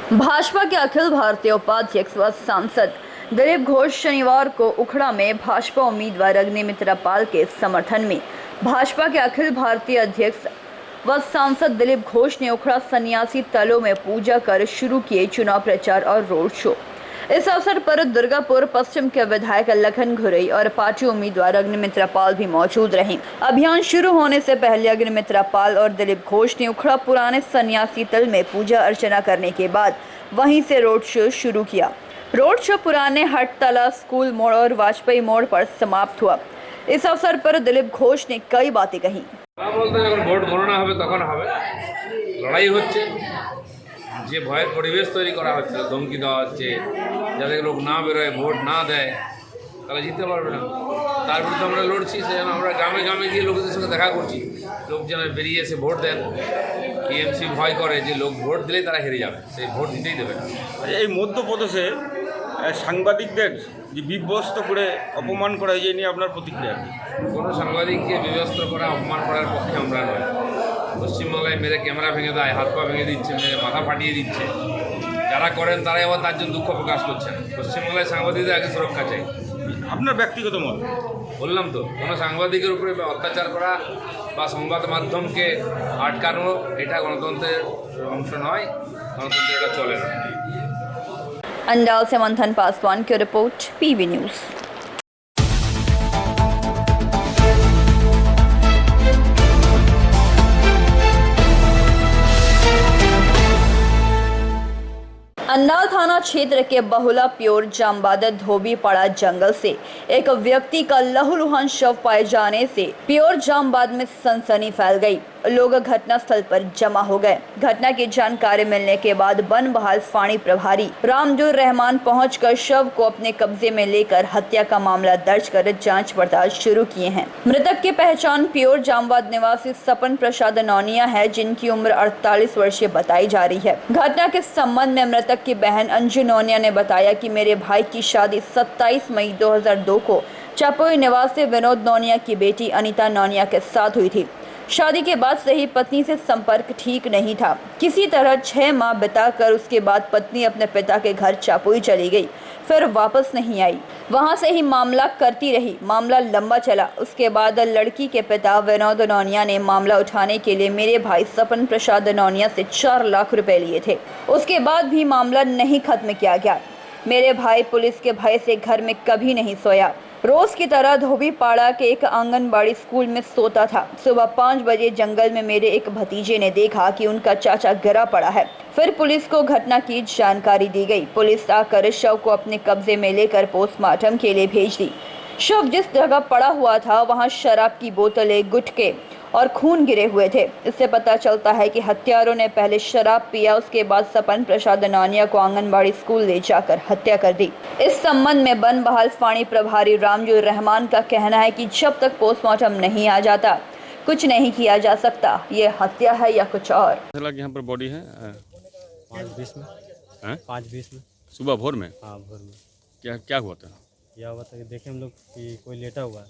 भाजपा के अखिल भारतीय उपाध्यक्ष व सांसद दिलीप घोष शनिवार को उखड़ा में भाजपा उम्मीदवार अग्निमित्रा पाल के समर्थन में भाजपा के अखिल भारतीय अध्यक्ष व सांसद दिलीप घोष ने उखड़ा सन्यासी तलों में पूजा कर शुरू किए चुनाव प्रचार और रोड शो। इस अवसर पर दुर्गापुर पश्चिम के विधायक लखन घुरई और पार्टी उम्मीदवार अग्निमित्रा पाल भी मौजूद रहीं। अभियान शुरू होने से पहले अग्निमित्रा पाल और दिलीप घोष ने उखड़ा पुराने सन्यासी तल में पूजा अर्चना करने के बाद वहीं से रोड शो शुरू किया। रोड शो पुराने हटतला स्कूल मोड़ और वाजपेयी मोड़ पर समाप्त हुआ। इस अवसर पर दिलीप घोष ने कई बातें कही। ভোট গণনা হবে তখন হবে, লড়াই হচ্ছে, যে ভয়ের পরিবেশ তৈরি করা হচ্ছে, ধমকি দেওয়া হচ্ছে, যাতে লোক না বেরোয়, ভোট না দেয়, তারা জিততে পারবে না। তার বিরুদ্ধে আমরা লড়ছি। সেজন্য আমরা গ্রামে গ্রামে গিয়ে লোকদের সঙ্গে দেখা করছি, লোক যেন বেরিয়ে এসে ভোট দেন। টিএমসি ভয় করে যে লোক ভোট দিলেই তারা হেরে যাবে, সেই ভোট দিতেই দেবে না। এই মধ্যপ্রদেশে সাংবাদিকদের যে বিভ্যস্ত করে অপমান করা এই নিয়ে আপনার প্রতিক্রিয়া কি? কোনো সাংবাদিককে বিভস্ত করা, অপমান করার পক্ষে আমরা নয়। পশ্চিমবাংলায় মেরে ক্যামেরা ভেঙে দেয়, হাত পা ভেঙে দিচ্ছে, মেরে মাথা ফাটিয়ে দিচ্ছে, যারা করেন তারাই আবার তার জন্য দুঃখ প্রকাশ করছেন। পশ্চিমবাংলায় সাংবাদিকদের আগে সুরক্ষা চাই। আপনার ব্যক্তিগত মত? বললাম তো, কোনো সাংবাদিকের উপরে অত্যাচার করা বা সংবাদ মাধ্যমকে আটকানো এটা গণতন্ত্রের অংশ নয়, গণতন্ত্রে এটা চলে না। अंडाल से मंथन पासवान की रिपोर्ट, पीवी न्यूज। अंडाल थाना क्षेत्र के बहुला प्योर जामबादर धोबी पड़ा जंगल से एक व्यक्ति का लहूलुहान शव पाए जाने से प्योर जामबाद में सनसनी फैल गई। लोग घटनास्थल पर जमा हो गए। घटना की जानकारी मिलने के बाद वन बहाल फाणी प्रभारी रामजुर रहमान पहुंचकर शव को अपने कब्जे में लेकर हत्या का मामला दर्ज कर जांच पड़ताल शुरू किए हैं। मृतक की पहचान प्योर जामबाद निवासी सपन प्रसाद नौनिया है, जिनकी उम्र 48 वर्षीय बताई जा रही है। घटना के संबंध में मृतक की बहन अंजू नौनिया ने बताया कि मेरे भाई की शादी 27 मई 2002 को चापोई निवासी विनोद नौनिया की बेटी अनीता नौनिया के साथ हुई थी। शादी के बाद से ही पत्नी से संपर्क ठीक नहीं था। किसी तरह 6 माह बिताकर उसके बाद पत्नी अपने पिता के घर चापोई चली गई, फिर वापस नहीं आई। वहां से ही मामला करती रही। मामला लंबा चला। उसके बाद लड़की के पिता विनोद नौनिया ने मामला उठाने के लिए मेरे भाई सपन प्रसाद नौनिया से 4 लाख रुपए लिए थे। उसके बाद भी मामला नहीं खत्म किया गया। मेरे भाई पुलिस के भय से घर में कभी नहीं सोया। रोज की तरह धोबीपाड़ा के एक आंगनबाड़ी स्कूल में सोता था। सुबह 5 बजे जंगल में मेरे एक भतीजे ने देखा कि उनका चाचा गिरा पड़ा है। फिर पुलिस को घटना की जानकारी दी गई। पुलिस आकर शव को अपने कब्जे में लेकर पोस्टमार्टम के लिए भेज दी। शव जिस जगह पड़ा हुआ था वहां शराब की बोतलें, गुटके और खून गिरे हुए थे। इससे पता चलता है कि हत्यारों ने पहले शराब पिया, उसके बाद सपन प्रसाद नौनिया को आंगनबाड़ी स्कूल ले जाकर हत्या कर दी। इस संबंध में वन बहाल फाणी प्रभारी रामजुर रहमान का कहना है कि जब तक पोस्टमार्टम नहीं आ जाता कुछ नहीं किया जा सकता। ये हत्या है या कुछ और। यहाँ पर बॉडी है 5:20 में। 5:20 में सुबह भोर में। हाँ, भोर में। क्या हुआ था? यह हुआ था कि देखे हम लोग कि कोई लेटा हुआ है,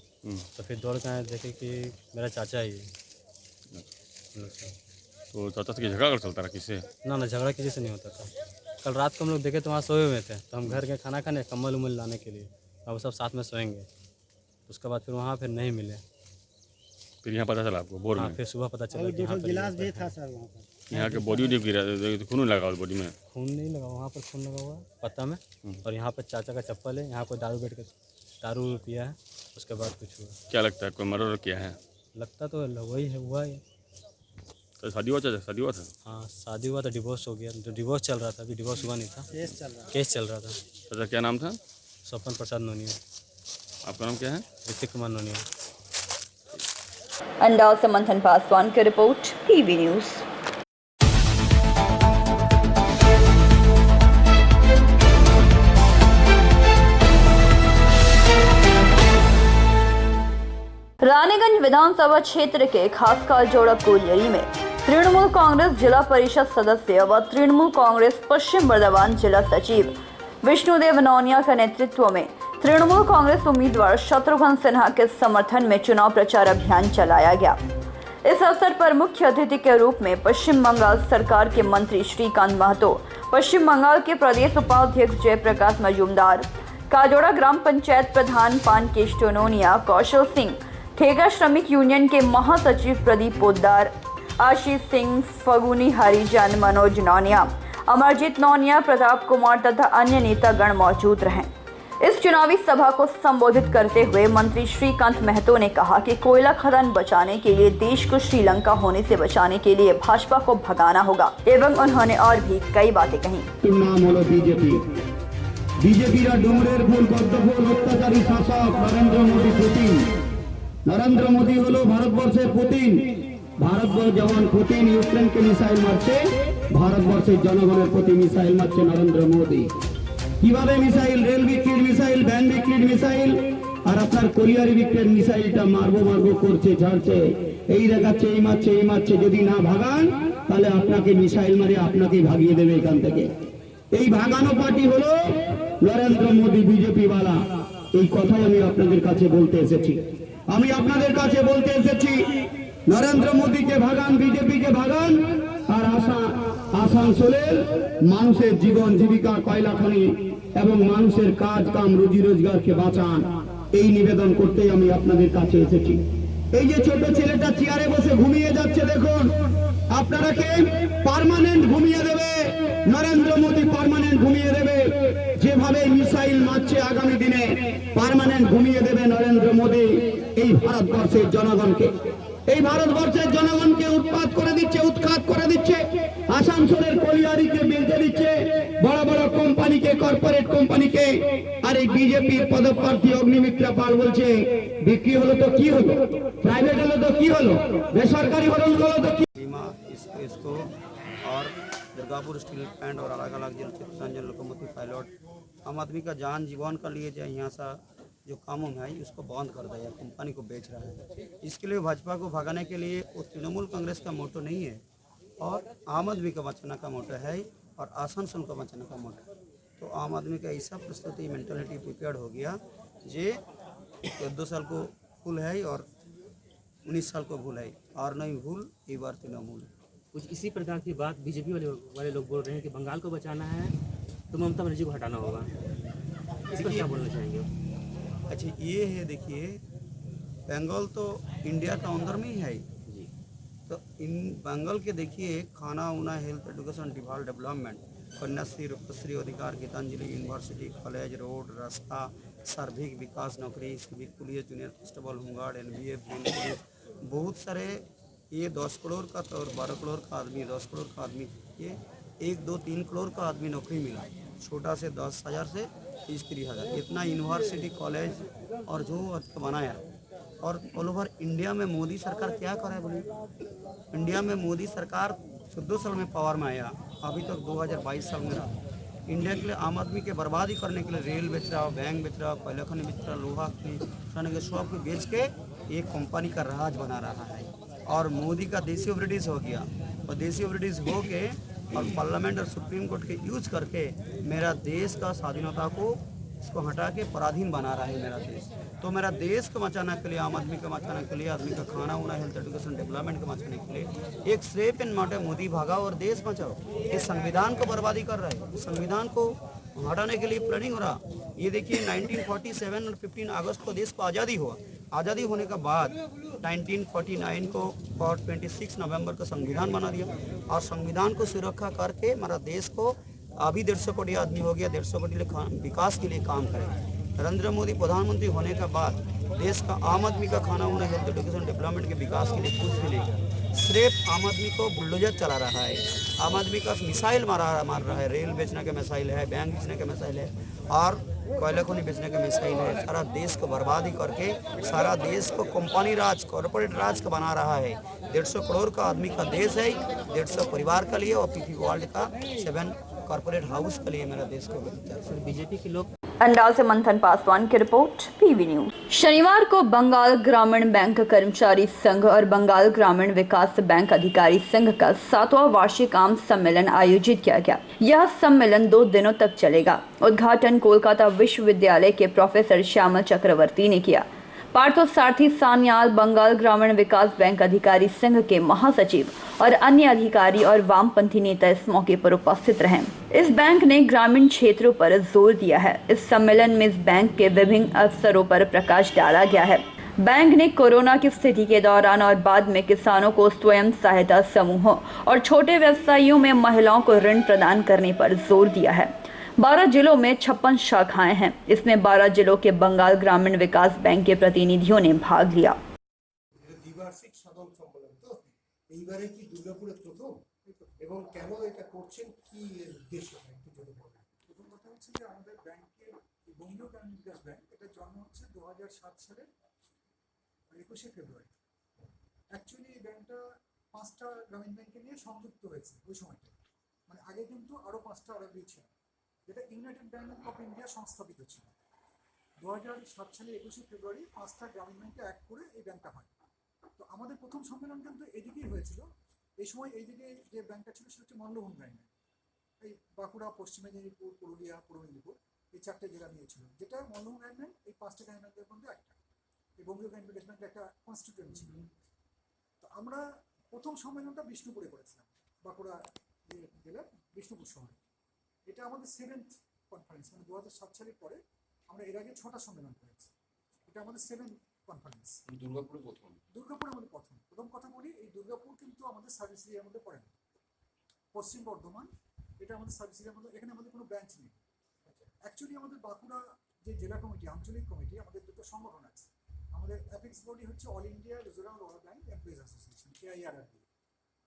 तो फिर दौड़ के आए, देखे कि मेरा चाचा ही है। तो चाचा से झगड़ा कर चलता रहा किससे? ना झगड़ा किसी से नहीं होता था। कल रात को हम लोग देखे तो वहाँ सोए हुए थे, तो हम घर के खाना खाने कम्बल उम्बल लाने के लिए अब सब साथ में सोएंगे। उसके बाद फिर वहाँ फिर नहीं मिले। फिर यहाँ पता चला आपको भोर में? फिर सुबह पता चला कि गिलास भी था सर वहाँ पर। यहाँ के बॉडी वॉडी गिरा, खून लगा बॉडी में? खून नहीं लगा, वहाँ पर खून लगा हुआ है पत्ता में। और यहाँ पर चाचा का चप्पल है। यहाँ कोई दारू बैठ कर दारू पिया है, उसके बाद कुछ हुआ। क्या लगता है कोई मर्डर किया है? लगता तो वही है, हुआ है। तो शादी हुआ था? शादी हुआ था? हाँ, शादी हुआ था, डिवोर्स हो गया। तो डिवोर्स चल रहा था, अभी डिवोर्स हुआ नहीं था, केस चल रहा था। चाचा क्या नाम था? सपन प्रसाद नौनिया। आपका नाम क्या है? ऋतिक कुमार नौनिया। अंडाल से मंथन पासवान की रिपोर्ट, पीवी न्यूज। रानीगंज विधानसभा क्षेत्र के खासकर जोड़ा कोलियरी में तृणमूल कांग्रेस जिला परिषद सदस्य व तृणमूल कांग्रेस पश्चिम बर्धमान जिला सचिव विष्णुदेव नौनिया के नेतृत्व में तृणमूल कांग्रेस उम्मीदवार शत्रुघ्न सिन्हा के समर्थन में चुनाव प्रचार अभियान चलाया गया। इस अवसर पर मुख्य अतिथि के रूप में पश्चिम बंगाल सरकार के मंत्री श्रीकांत महतो, पश्चिम बंगाल के प्रदेश उपाध्यक्ष जयप्रकाश मजूमदार, काजोड़ा ग्राम पंचायत प्रधान पानकेश टोनोनिया, कौशल सिंह, ठेका श्रमिक यूनियन के महासचिव प्रदीप पोद्दार, आशीष सिंह, फगुनी हरिजन, मनोज नौनिया, अमरजीत नौनिया, प्रताप कुमार तथा अन्य नेतागण मौजूद रहे। इस चुनावी सभा को संबोधित करते हुए मंत्री श्रीकांत महतो ने कहा कि कोयला खदान बचाने के लिए देश को श्रीलंका होने से बचाने के लिए भाजपा को भगाना होगा एवं उन्होंने और भी कई बातें कही। नाम हलो बीजेपी डुमरेर फूल गद्दफूल अत्याचारी शासक नरेंद्र मोदी पुतिन। नरेंद्र मोदी हलो भारतवर्षेर पुतिन। भारतवर्ष जेमन पुतिन यूक्रेन के मिसाइल मारছে, भारतवर्षेर जनगणेर प्रति मिसाइल मारছে नरेंद्र मोदी। কিভাবে মিসাইল, রেল বিক্রির মিসাইল, ভ্যান বিক্রির মিসাইল আর আপনার কলিয়ারি বিক্রির মিসাইলটা মারবো করছে, ঝাড়ছে, এই দেখাচ্ছে, এই মারছে। যদি না ভাগান তাহলে আপনাকে মিসাইল মারে আপনাকেই ভাগিয়ে দেবে এখান থেকে। এই ভাগানো পার্টি হলো নরেন্দ্র মোদি বিজেপি वाला। এই কথাই আমি আপনাদের কাছে বলতে এসেছি। আমি আপনাদের কাছে বলতে এসেছি নরেন্দ্র মোদিকে ভাগান, বিজেপিকে ভাগান আর আসানসোলের মানুষের জীবন জীবিকা, কয়লা খনি এবং মানুষের কাজ কাম রুজি রোজগারকে বাঁচান, এই নিবেদন করতেই আমি আপনাদের কাছে এসেছি। এই যে ছোট ছেলেটা চেয়ারে বসে ঘুমিয়ে যাচ্ছে, দেখুন আপনারাকে পার্মানেন্ট ঘুমিয়ে দেবে নরেন্দ্র মোদি, পার্মানেন্ট ঘুমিয়ে দেবে। যেভাবে মিসাইল মারছে আগামী দিনে পার্মানেন্ট ঘুমিয়ে দেবে নরেন্দ্র মোদি এই ভারতবর্ষের জনগণকে। এই ভারতবর্ষের জনগণকে উৎপাত করে দিচ্ছে, উৎখাত করে দিচ্ছে, আসানসোলের কলিয়ারিকে বেঁচে দিচ্ছে, বড় বড় কোম্পানিকে, কর্পোরেট কোম্পানিকে। আর এই বিজেপির পদপ্রার্থী অগ্নিমিত্রা পাল বলছে বিক্রি হলো তো কি হলো, প্রাইভেট হলো তো কি হলো, বেসরকারি হলো তো কি। इसको और दुर्गापुर स्टील प्लांट और अलग अलग जल चित्ररंजन लोकोमोटिव पायलट आम आदमी का जान जीवन का लिए जाए यहाँ से जो कामों में है उसको बंद कर दिया, कंपनी को बेच रहा है। इसके लिए भाजपा को भगाने के लिए वो तृणमूल कांग्रेस का मोटो नहीं है और आम आदमी का बचाना का मोटो है और आसनसोल का बचाना का मोटो। तो आम आदमी का ऐसा प्रस्तुति मेंटालिटी प्रिपेयर हो गया जे 2 साल को भूल है और 19 साल को भूल है और नहीं भूल ये बार तृणमूल। कुछ इसी प्रकार की बात बीजेपी वाले लोग बोल रहे हैं कि बंगाल को बचाना है तो ममता बनर्जी को हटाना होगा। इस पर क्या बोलना चाहेंगे? अच्छा ये है, देखिए बंगाल तो इंडिया का अंदर में ही है जी। तो इन बंगाल के देखिए खाना उना, health, education, development, Kanyashree, Rupashree अधिकार, गीतांजलि यूनिवर्सिटी, कॉलेज, रोड, रास्ता, सार्वधिक विकास, नौकरी, civic, police, junior constable, home guard, NBA, police, बहुत सारे। ये 10 करोड़ का तो और 12 करोड़ का आदमी, 10 करोड़ का आदमी, ये 1, 2, 3 करोड़ का आदमी नौकरी मिला, छोटा से 10,000 से 30,000 इतना यूनिवर्सिटी, कॉलेज और जो बनाया। और ऑल ओवर इंडिया में मोदी सरकार क्या करे बोली? इंडिया में मोदी सरकार 14 साल में पावर में आया, अभी तक 2022 साल में रहा। इंडिया के लिए आम आदमी के बर्बादी करने के लिए रेल बेच रहा, बैंक बेच रहा, कोयला खनि बेच रहा, लोहा खनि के सब को बेच के एक कंपनी का राज बना रहा है। और मोदी का देसी ब्रिटिश हो गया और देसी ब्रिटिश हो के और पार्लियामेंट और सुप्रीम कोर्ट के यूज करके मेरा देश का स्वाधीनता को इसको हटा के पराधीन बना रहा है मेरा देश। तो मेरा देश को बचाने के लिए, आम आदमी को बचाने के लिए, आदमी का खाना उना, हेल्थ, एजुकेशन, डेवलपमेंट को बचाने के लिए एक स्टेप इन माटे मोदी भागाओ और देश बचाओ। इस संविधान को बर्बादी कर रहा है, संविधान को हटाने के लिए प्लानिंग हो रहा। ये देखिए 1947 और 15 अगस्त को देश को आज़ादी हुआ। आज़ादी होने के बाद 1949 को और 26 नवंबर को संविधान बना दिया और संविधान को सुरक्षा करके हमारा देश को अभी 150 करोड़ आदमी हो गया, 150 करोड़ विकास के लिए काम करेंगे। नरेंद्र मोदी प्रधानमंत्री होने के बाद देश का आम आदमी का खाना उना, हेल्थ, एजुकेशन, डेवलपमेंट के विकास के लिए कुछ भी नहीं कर, सिर्फ आम आदमी को बुलडोजर चला रहा है। आम आदमी का मिसाइल मार रहा है, रेल बेचने का मिसाइल है, बैंक बेचने का मिसाइल है और कोयला खनि बेचने का मिसाइल है। सारा देश को बर्बादी करके सारा देश को कंपनी राज, कॉर्पोरेट राज का बना रहा है। 150 करोड़ का आदमी का देश है, 150 परिवार का लिए और पीपी वर्ल्ड का 7 कॉर्पोरेट हाउस के लिए मेरा देश को बीजेपी के लोग। अंडाल से मंथन पासवान की रिपोर्ट, PV न्यूज। शनिवार को बंगाल ग्रामीण बैंक कर्मचारी संघ और बंगाल ग्रामीण विकास बैंक अधिकारी संघ का 7वां वार्षिक आम सम्मेलन आयोजित किया गया। यह सम्मेलन 2 दिनों तक चलेगा। उद्घाटन कोलकाता विश्वविद्यालय के प्रोफेसर श्यामल चक्रवर्ती ने किया। पार्थसारथी सान्याल बंगाल ग्रामीण विकास बैंक अधिकारी संघ के महासचिव और अन्य अधिकारी और वामपंथी नेता इस मौके पर उपस्थित रहे। इस बैंक ने ग्रामीण क्षेत्रों पर जोर दिया है। इस सम्मेलन में इस बैंक के विभिन्न अवसरों पर प्रकाश डाला गया है। बैंक ने कोरोना की स्थिति के दौरान और बाद में किसानों को स्वयं सहायता समूहों और छोटे व्यवसायियों में महिलाओं को ऋण प्रदान करने पर जोर दिया है। 12 जिलों में 56 शाखाएं हैं। इसमें 12 जिलों के बंगाल ग्रामीण विकास बैंक के प्रतिनिधियों ने भाग लिया। দ্বিবার্ষিক সাধারণ সম্মেলন তো এইবারে কি দুর্গাপুরে প্রথম এবং কেন এটা করছেন কি উদ্দেশ্য একটু যদি বলেন। প্রথম কথা হচ্ছে যে আমাদের ব্যাংকের বঙ্গীয় গ্রামীণ বিকাশ ব্যাংক এটা জন্ম হচ্ছে 2007 সালের 21শে ফেব্রুয়ারি। অ্যাকচুয়ালি এই ব্যাংকটা 5টা গ্রামীণ ব্যাংকে নিয়ে সংযুক্ত হয়েছে ওই সময়টা, মানে আগে কিন্তু আরও 5টা আরবি ছিল, যেটা ইউনাইটেড ব্যাংক অফ ইন্ডিয়া সংস্থাপিত ছিল। 2007 সালে 21শে ফেব্রুয়ারি 5টা গ্রামীণ ব্যাংকে এক করে এই ব্যাংকটা হয়। তো আমাদের প্রথম সম্মেলন কিন্তু এদিকেই হয়েছিল। এই সময় এইদিকে যে ব্যাংকটা ছিল সেটা হচ্ছে মল্লভূম গ্রামীণ ব্যাংক। এই বাঁকুড়া, পশ্চিম মেদিনীপুর, পুরুলিয়া, পূর্ব মেদিনীপুর এই 4টে জেলা নিয়েছিল, যেটা মল্লভূম গ্রামীণ ব্যাংক এই 5টা গ্রামীণ ব্যাংকের মধ্যে একটা, এই বঙ্গীয় গ্রামীণ বিকাশ ব্যাংকের একটা কনস্টিটিউয়েন্ট ছিল। তো আমরা প্রথম সম্মেলনটা বিষ্ণুপুরে করেছিলাম, বাঁকুড়া জেলার বিষ্ণুপুর শহরে। এটা আমাদের 7th কনফারেন্স, মানে 2007 সালের পরে আমরা এর আগে 6টা সম্মেলন করেছি। এটা আমাদের 7th কনফারেন্স। দুর্গাপুরে প্রথম। দুর্গাপুর আমাদের প্রথম কথা বলি, এই দুর্গাপুর কিন্তু আমাদের সার্ভিস এরিয়ার মধ্যে পড়ে না। পশ্চিম বর্ধমান এটা আমাদের সার্ভিস এরিয়ার মধ্যে, এখানে আমাদের কোনো ব্রাঞ্চ নেই। অ্যাকচুয়ালি আমাদের বাঁকুড়া যে জেলা কমিটি, আঞ্চলিক কমিটি, আমাদের দুটো সংগঠন আছে। আমাদের অ্যাপেক্স বডি হচ্ছে all India reserve rural bank employees association, AIRRB।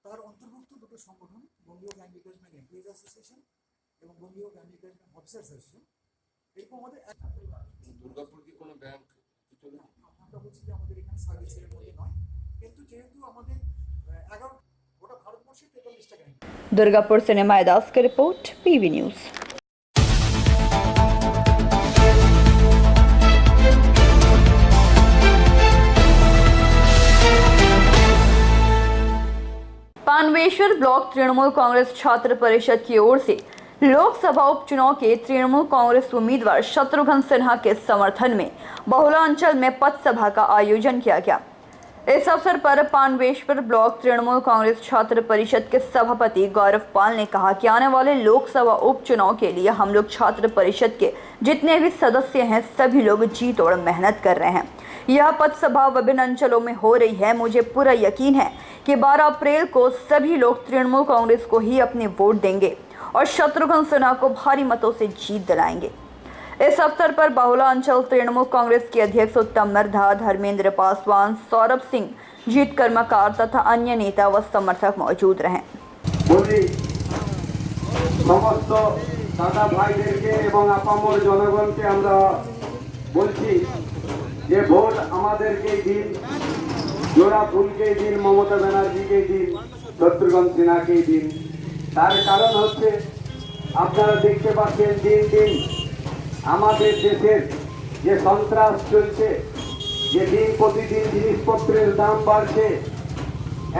তার অন্তর্ভুক্ত দুটো সংগঠন, বঙ্গীয় গ্রামীণ বিকাশ ব্যাংক এমপ্লয়িজ অ্যাসোসিয়েশন এবং বঙ্গীয় গ্রামীণ বিকাশ ব্যাংক অফিসার্স অ্যাসোসিয়েশন। এরকম আমাদের দুর্গাপুর কি কোনো ব্যাংক? আমরা বলছি যে আমাদের এখানে সার্ভিস এরিয়ার মধ্যে নয়, কিন্তু যেহেতু আমাদের 11 গোটা ভারতবর্ষে 43টা গ্রামীণ। दुर्गापुर से निमाय दास की report, PV news. Panweshwar block Trinamool Congress Chhatra Parishad की ओर से लोकसभा उपचुनाव के तृणमूल कांग्रेस उम्मीदवार शत्रुघ्न सिन्हा के समर्थन में बहुला अंचल में पथ सभा का आयोजन किया गया। इस अवसर पर पानवेश्वर ब्लॉक तृणमूल कांग्रेस छात्र परिषद के सभापति गौरव पाल ने कहा कि आने वाले लोकसभा उपचुनाव के लिए हम लोग छात्र परिषद के जितने भी सदस्य हैं सभी लोग जी तोड़ मेहनत कर रहे हैं। यह पथ सभा विभिन्न अंचलों में हो रही है। मुझे पूरा यकीन है कि 12 अप्रैल को सभी लोग तृणमूल कांग्रेस को ही अपने वोट देंगे और शत्रुघ्न सिन्हा को भारी मतों से जीत दिलाएंगे। इस अवसर पर बहुला अंचल तृणमूल कांग्रेस के अध्यक्ष उत्तम नरधा, धर्मेंद्र पासवान, सौरभ सिंह, जीत कर्मकार तथा अन्य नेता व समर्थक मौजूद रहे। সমস্ত দাদা ভাইদেরকে এবং আপামর জনগণকে আমরা বলছি যে ভোট আমাদেরকেই দিন, জোড়া ফুলকেই দিন, মমতা ব্যানার্জিকেই দিন, শত্রুঘ্ন সিনহাকেই দিন। তার কারণ হচ্ছে আপনারা দেখতে পাচ্ছেন দিন দিন আমাদের দেশের যে সন্ত্রাস চলছে, যে দিন প্রতিদিন জিনিসপত্রের দাম বাড়ছে।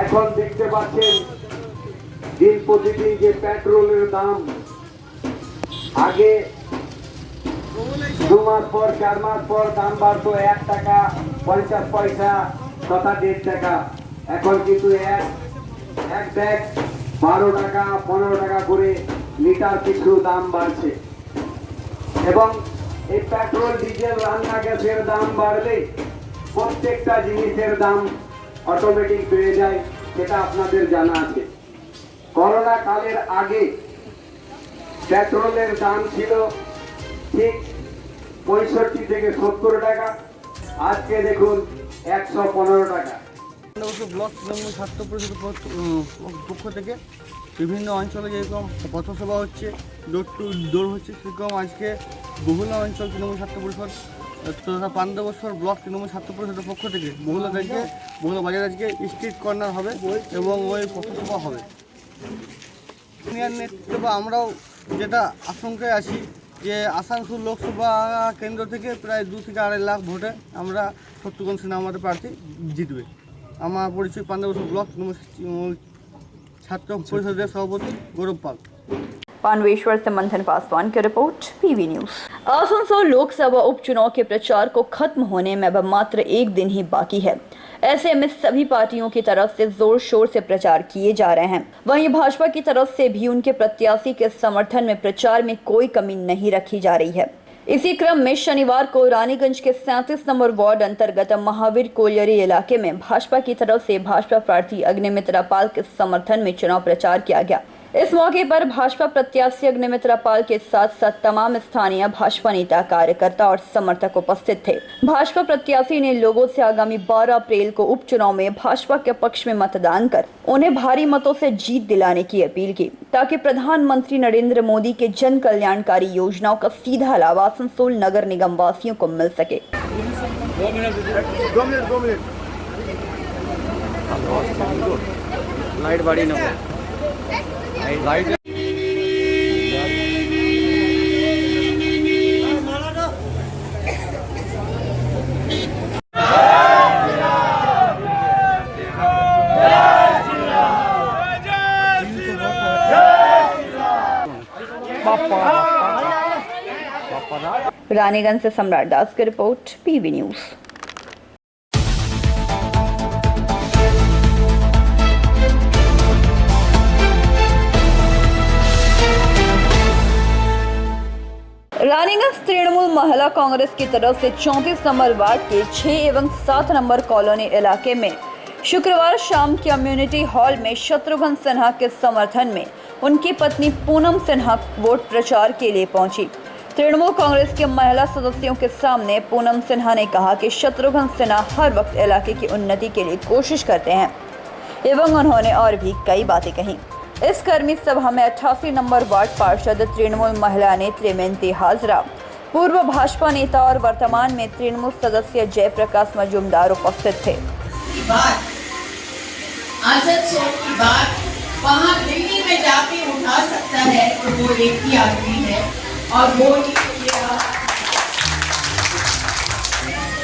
এখন দেখতে পাচ্ছেন দিন প্রতিদিন যে পেট্রোলের দাম, আগে 2 মাস পর 4 মাস পর দাম বাড়তো 1 টাকা 50 পয়সা তথা 1.5 টাকা। এখন কিন্তু এক ব্যাগ 12 টাকা 15 টাকা করে লিটার পিছু দাম বাড়ছে। এবং এই পেট্রোল, ডিজেল, রান্না গ্যাসের দাম বাড়লে প্রত্যেকটা জিনিসের দাম অটোমেটিক বেড়ে যায়, সেটা আপনাদের জানা আছে। করোনা কালের আগে পেট্রোলের দাম ছিল ঠিক 65 থেকে 70 টাকা, আজকে দেখুন 115 টাকা। ব্লক তৃণমূল ছাত্র পরিষদ পক্ষ থেকে বিভিন্ন অঞ্চলে যেরকম পথসভা হচ্ছে, ডোর টু ডোর হচ্ছে, সেরকম আজকে বহুলা অঞ্চল তৃণমূল ছাত্র পরিষদ তথা পান্ডবেশ্বর ব্লক তৃণমূল ছাত্র পরিষদের পক্ষ থেকে বহুলা বাজার আজকে স্ট্রিট কর্নার হবে এবং ওই পথসভা হবে। সিনিয়র নেতৃত্ব বা আমরাও যেটা আশঙ্কায় আছি যে আসানসোল লোকসভা কেন্দ্র থেকে প্রায় 2 থেকে 2.5 লাখ ভোটে আমরা শত্রুঘ্ন সিনহা আমাদের প্রার্থী জিতবে। আমার পরিচয় পান্ডবেশ্বর ব্লক তৃণমূল ছাত্র পরিষদের সভাপতি গৌরব পাল। पांडवेश्वर से मंथन पासवान की report, PV news. Asansol Lok Sabha उपचुनाव के प्रचार को खत्म होने में अब मात्र एक दिन ही बाकी है। ऐसे में सभी पार्टियों की तरफ से जोर शोर से प्रचार किए जा रहे हैं। वहीं भाजपा की तरफ से भी उनके प्रत्याशी के समर्थन में प्रचार में कोई कमी नहीं रखी जा रही है। इसी क्रम में शनिवार को रानीगंज के 37 नंबर वार्ड अंतर्गत महावीर कोलियरी इलाके में भाजपा की तरफ से भाजपा प्रार्थी अग्निमित्रा पाल के समर्थन में चुनाव प्रचार किया गया। इस मौके पर भाजपा प्रत्याशी अग्निमित्रा पाल के साथ साथ तमाम स्थानीय भाजपा नेता, कार्यकर्ता और समर्थक उपस्थित थे। भाजपा प्रत्याशी ने लोगों से आगामी 12 अप्रैल को उपचुनाव में भाजपा के पक्ष में मतदान कर उन्हें भारी मतों से जीत दिलाने की अपील की, ताकि प्रधानमंत्री नरेंद्र मोदी के जन कल्याणकारी योजनाओं का सीधा लाभ आसनसोल नगर निगम वासियों को मिल सके। 2 मिनट लाइट बाड़ी ना लाइट रानीगंज से सम्राट दास की report, PV news. Raniganj Trinamool महिला कांग्रेस की तरफ से 34 नंबर वार्ड के 6 एवं 7 नंबर कॉलोनी इलाके में शुक्रवार शाम कम्युनिटी हॉल में शत्रुघ्न सिन्हा के समर्थन में उनकी पत्नी पूनम सिन्हा वोट प्रचार के लिए पहुंची। तृणमूल कांग्रेस के महिला सदस्यों के सामने पूनम सिन्हा ने कहा कि शत्रुघ्न सिन्हा हर वक्त इलाके की उन्नति के लिए कोशिश करते हैं एवं उन्होंने और भी कई बातें कही। इस कर्मी सभा में 88 नंबर वार्ड पार्षद तृणमूल महिला नेत्री मिनती हाजरा, पूर्व भाजपा नेता और वर्तमान में तृणमूल सदस्य जयप्रकाश मजूमदार उपस्थित थे। आसनसोल की बात वहाँ दिल्ली में जाके उठा सकता है तो वो एक ही आदमी है और वो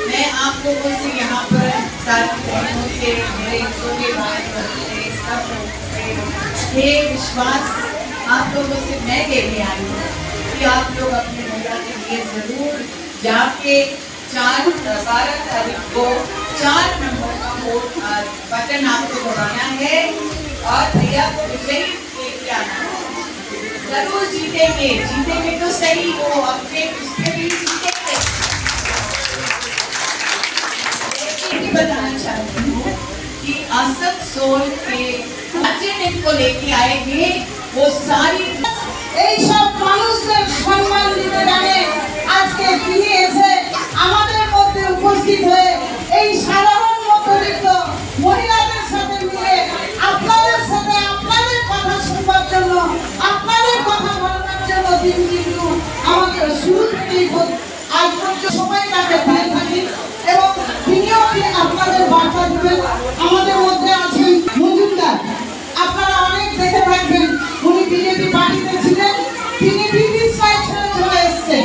मैं आप लोगों से यहाँ पर सारी बहनों से, मेरे छोटे भाई बहनों सब लोगों से ये विश्वास आप लोगों से मैं लेने आई हूँ कि आप लोग अपने महिला के लिए जरूर जाके 12 तारीख को 4 नंबर का वोट बटन आपको दबाना है और भैया को विजयी लेके आना है। जरूर जीतेंगे तो सही, वो अपने उसके भी जीतेंगे। बताना चाहती हूँ कि आसनसोल के बच्चे इनको लेके आएंगे, वो सारी सब মানুষদের সম্মান দিতে জানে। আজকে তিনি এসে আমাদের মধ্যে উপস্থিত হয়ে এই সাধারণ মধ্যবিত্ত মহিলাদের সাথে মিলে আপনাদের সাথে আপনাদের কথা শুনবার জন্য, আপনাদের কথা বলার জন্য দিন কিন্তু আমাদের শুরু থেকেই আজ পর্যন্ত সময়টাকে পেয়ে থাকি এবং তিনিও আপনাদের বার্তা দেবেন। আমাদের মধ্যে আছেন মজুমদার, আপনারা অনেক দেখে থাকবেন, উনি বিজেপি পার্টিতে ছিলেন, তিনি ব্রিটিশ রাজ ছেড়ে চলে এসেছেন,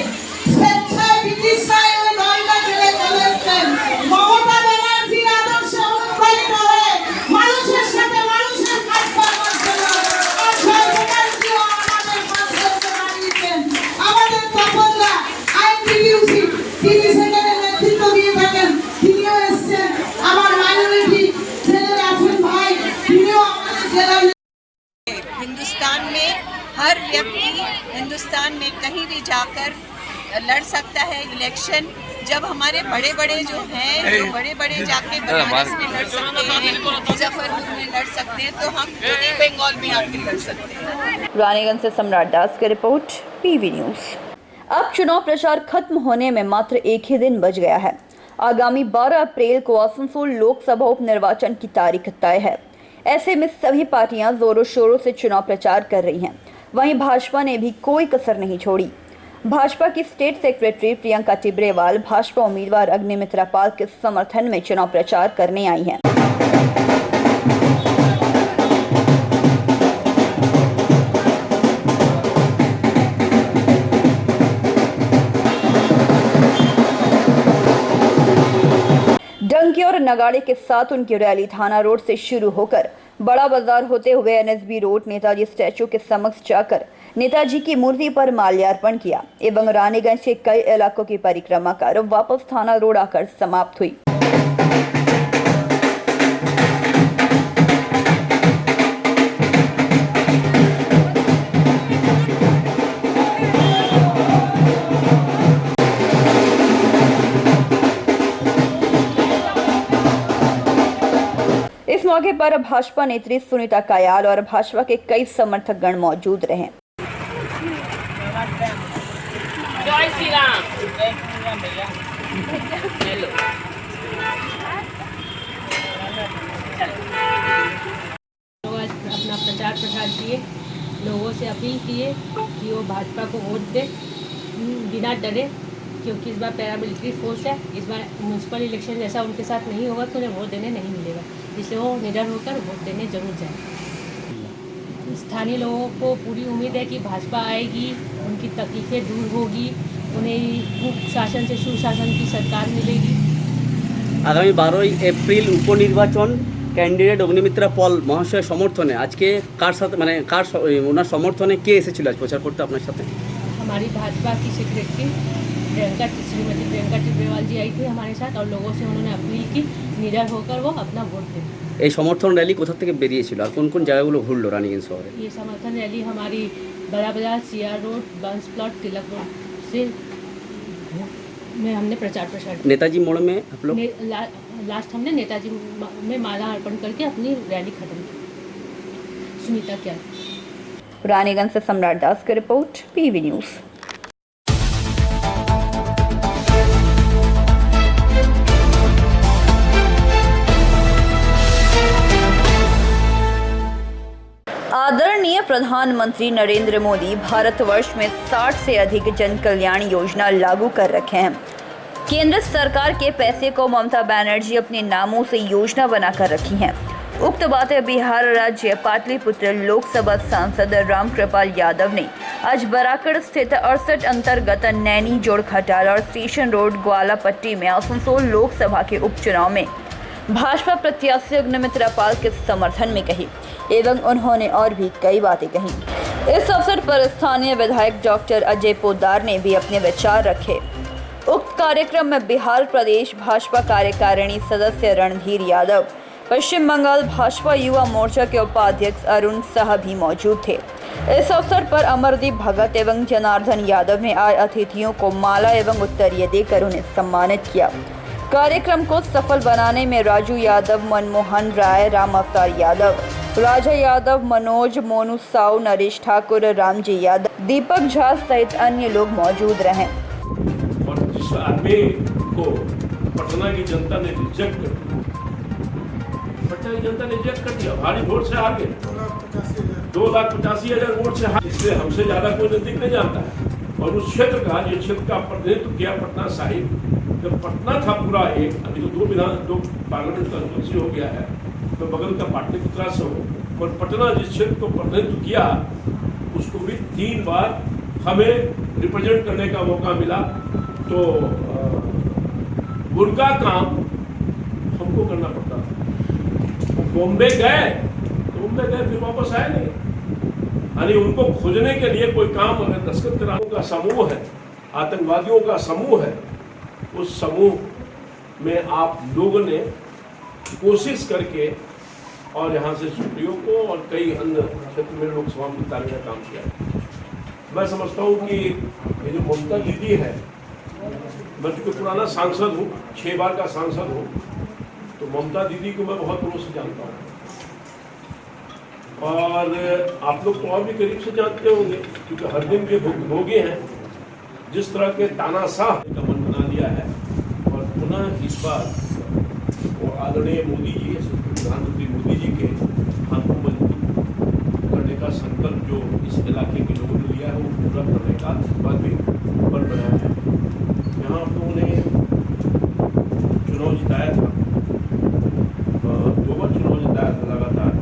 স্বেচ্ছায় ব্রিটিশ রাজ ওই দলটা ছেড়ে চলে এসেছেন। মমতা ব্যানার্জির আদর্শে অনুপ্রাণিত হয়ে মানুষের সাথে মানুষের কাজ করবার জন্য অক্ষয় ব্যানার্জিও আমাদের পাশে দাঁড়িয়েছেন। আমাদের তপনদা আইনটিভিউসি তিনি সেখানে নেতৃত্ব দিয়ে থাকেন, তিনিও এসেছেন। আমার মাইনরিটি ছেলেরা আছেন ভাই, তিনিও আমাদের জেলার। हिंदुस्तान में हर व्यक्ति हिंदुस्तान में कहीं भी जाकर लड़ सकता है इलेक्शन। जब हमारे बड़े बड़े जो हैं, जो बड़े बड़े जाके बनारस में लड़ सकते हैं, मुजफ्फरपुर में लड़ सकते हैं, तो हम पूरे बंगाल में आकर लड़ सकते हैं। रानीगंज से सम्राट दास की रिपोर्ट, पीवी न्यूज। अब चुनाव प्रचार खत्म होने में मात्र एक ही दिन बच गया है। आगामी 12 अप्रैल को आसनसोल लोकसभा उप निर्वाचन की तारीख तय है। ऐसे में सभी पार्टियां जोरों शोरों से चुनाव प्रचार कर रही हैं। वहीं भाजपा ने भी कोई कसर नहीं छोड़ी। भाजपा की स्टेट सेक्रेटरी प्रियंका टिब्रेवाल भाजपा उम्मीदवार अग्निमित्रा पाल के समर्थन में चुनाव प्रचार करने आई हैं। डंकी और नगाड़े के साथ उनकी रैली थाना रोड से शुरू होकर बड़ा बाजार होते हुए एनएसबी रोड नेताजी स्टैचू के समक्ष जाकर नेताजी की मूर्ति पर माल्यार्पण किया एवं रानीगंज के कई इलाकों की परिक्रमा कर वापस थाना रोड आकर समाप्त हुई। इस मौके पर भाजपा नेत्री सुनीता कायाल और भाजपा के कई समर्थक गण मौजूद रहे। जय श्री राम। जय श्री राम भैया। लोग आज अपना प्रचार प्रसार किए, लोगों से अपील किए कि वो भाजपा को वोट दे बिना डरे, क्योंकि इस बार पैरामिलिट्री फोर्स है। इस बार म्यूनसिपल इलेक्शन जैसा उनके साथ नहीं होगा तो उन्हें वोट देने नहीं मिलेगा, इसलिए वो निडर होकर वोट देने जरूर जाए। स्थानीय लोगों को पूरी उम्मीद है कि भाजपा आएगी, उनकी तकलीफें दूर होगी, उन्हें शासन से सुशासन की सरकार मिलेगी। आगामी 12 एप्रिल उपनिर्वाचन कैंडिडेट अग्निमित्रा पल महाशय समर्थने आज के कार साथ माने कार ओनार समर्थने के एसेছিল आज प्रचार करते আপনার সাথে? हमारी भाजपा की सेक्रेटरी श्रीमती प्रियंका टिब्रेवाल जी आई थी हमारे साथ और लोगों से उन्होंने अपील की निडर होकर वो अपना वोट दें। এই সমর্থন র্যালি কোথা থেকে বেরিয়েছিল আর কোন কোন জায়গাগুলো ঘুরলো রানীগঞ্জ শহরে? ये समर्थन रैली हमारी बड़ा बाजार, सीआर रोड, बंस प्लॉट, तिलक रोड से में हमने प्रचार प्रसार किया। नेताजी मोड़ में आप लोग लास्ट हमने नेताजी में माला अर्पण करके अपनी रैली खत्म की। सुनीता क्या रानीगंज से सम्राट दास की रिपोर्ट, पीवी न्यूज़। आदरणीय प्रधानमंत्री नरेंद्र मोदी भारतवर्ष में 60 से अधिक जन कल्याण योजना लागू कर रखे हैं। केंद्र सरकार के पैसे को ममता बनर्जी अपने नामों से योजना बनाकर रखी हैं। उक्त बातें बिहार राज्य पाटलिपुत्र लोकसभा सांसद रामकृपाल यादव ने आज बराकड़ स्थित 68 अंतर्गत नैनी जोड़ खटाल और स्टेशन रोड ग्वालापट्टी में आसनसोल लोकसभा के उपचुनाव में भाजपा प्रत्याशी अग्निमित्रा पाल के समर्थन में कही एवं उन्होंने और भी कई बातें कही। इस अवसर पर स्थानीय विधायक डॉक्टर अजय पोद्दार ने भी अपने विचार रखे। उक्त कार्यक्रम में बिहार प्रदेश भाजपा कार्यकारिणी सदस्य रणधीर यादव, पश्चिम बंगाल भाजपा युवा मोर्चा के उपाध्यक्ष अरुण शाह भी मौजूद थे। इस अवसर पर अमरदीप भगत एवं जनार्दन यादव ने आए अतिथियों को माला एवं उत्तरीय देकर उन्हें सम्मानित किया। कार्यक्रम को सफल बनाने में राजू यादव, मनमोहन राय, राम अवतार यादव, राजा यादव, मनोज, मोनू साउ, नरेश ठाकुर, रामजी यादव, दीपक झा सहित अन्य लोग मौजूद रहे। और जिस आदमी को पटना की जनता ने रिजेक्ट कर दिया, पटना की जनता ने रिजेक्ट कर दिया, भारी वोट से हार गए, 2,85,000 वोट से हार। इसलिए हमसे ज्यादा कोई नजदीक नहीं जानता है। और उस क्षेत्र का जो क्षेत्र का प्रतिनिधित्व किया पटना साहिब, जब पटना था पूरा एक, अभी तो दो पार्लियामेंट कॉन्स्टिट्यूंसी हो गया है, तो बगल का पाटलिपुत्रा से हो, और पटना जिस क्षेत्र को प्रतिनिधित्व किया उसको भी 3 बार हमें रिप्रेजेंट करने का मौका मिला। तो उनका काम हमको करना पड़ता था। वो बॉम्बे गए फिर वापस आए नहीं, यानी उनको खोजने के लिए कोई काम अगर दस्तखत कराने का समूह है, आतंकवादियों का समूह है, उस समूह में आप लोगों ने कोशिश करके और यहाँ से सुप्रियो को और कई अन्य क्षेत्र में लोकसभा में जिताने का काम किया। मैं समझता हूँ कि ये जो ममता दीदी है, मैं चूँकि पुराना सांसद हूँ, 6 बार का सांसद हूँ, तो ममता दीदी को मैं बहुत दिनों से जानता हूँ और आप लोग तो और भी करीब से जानते होंगे क्योंकि हर दिन के भोगे हैं। जिस तरह के तानाशाह का मन बना दिया है और पुनः इस बार वो आदरणीय मोदी जी, प्रधानमंत्री मोदी जी के हाथों मजबूत करने का संकल्प जो इस इलाके के लोगों ने लिया है वो पूरा करने का बात भी बन बनाया है। यहाँ आप लोगों ने चुनाव जिताया था, 2 बार चुनाव जिताया था लगातार,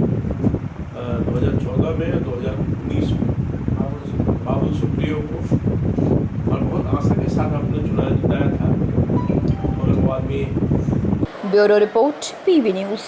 2014 में, 2019 में बाबुल सुप्रियो को, और बहुत आशा के साथ आपने चुनाव जिताया था। और वो आदमी। Bureau report, PV news.